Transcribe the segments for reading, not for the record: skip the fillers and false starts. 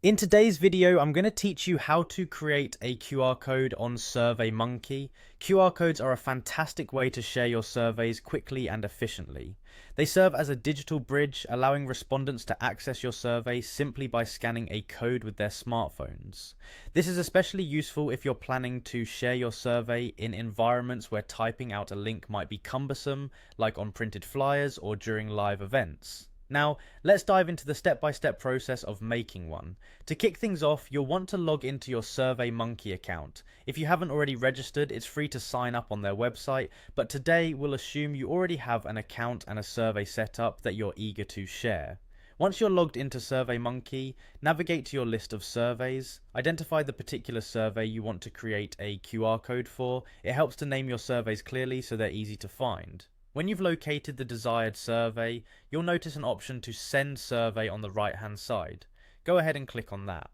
In today's video, I'm going to teach you how to create a QR code on Surveymonkey. QR codes are a fantastic way to share your surveys quickly and efficiently. They serve as a digital bridge, allowing respondents to access your survey simply by scanning a code with their smartphones. This is especially useful if you're planning to share your survey in environments where typing out a link might be cumbersome, like on printed flyers or during live events. Now, let's dive into the step-by-step process of making one. To kick things off, you'll want to log into your Surveymonkey account. If you haven't already registered, it's free to sign up on their website, but today we'll assume you already have an account and a survey set up that you're eager to share. Once you're logged into Surveymonkey, navigate to your list of surveys, identify the particular survey you want to create a QR code for. It helps to name your surveys clearly so they're easy to find. When you've located the desired survey, you'll notice an option to Send Survey on the right hand side. Go ahead and click on that.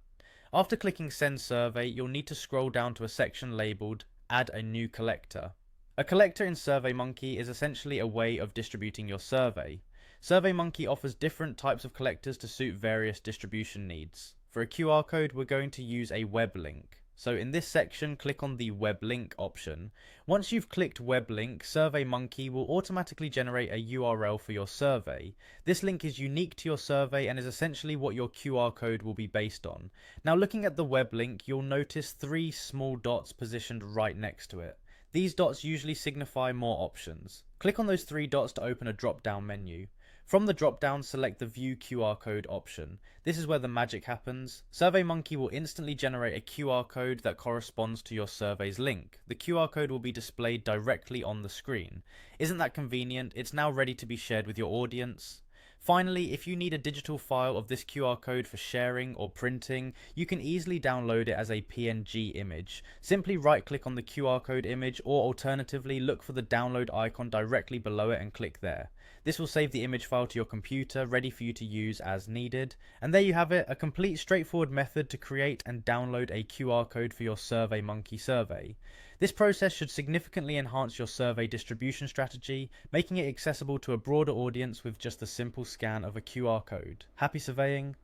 After clicking Send Survey, you'll need to scroll down to a section labelled Add a New Collector. A collector in Surveymonkey is essentially a way of distributing your survey. Surveymonkey offers different types of collectors to suit various distribution needs. For a QR code, we're going to use a web link. So in this section, click on the web link option. Once you've clicked web link, Surveymonkey will automatically generate a URL for your survey. This link is unique to your survey and is essentially what your QR code will be based on. Now looking at the web link, you'll notice three small dots positioned right next to it. These dots usually signify more options. Click on those three dots to open a drop-down menu. From the drop-down, select the View QR Code option. This is where the magic happens. Surveymonkey will instantly generate a QR code that corresponds to your survey's link. The QR code will be displayed directly on the screen. Isn't that convenient? It's now ready to be shared with your audience. Finally, if you need a digital file of this QR code for sharing or printing, you can easily download it as a PNG image. Simply right-click on the QR code image, or alternatively look for the download icon directly below it and click there. This will save the image file to your computer, ready for you to use as needed. And there you have it, a complete straightforward method to create and download a QR code for your Surveymonkey survey. This process should significantly enhance your survey distribution strategy, making it accessible to a broader audience with just the simple scan of a QR code. Happy surveying!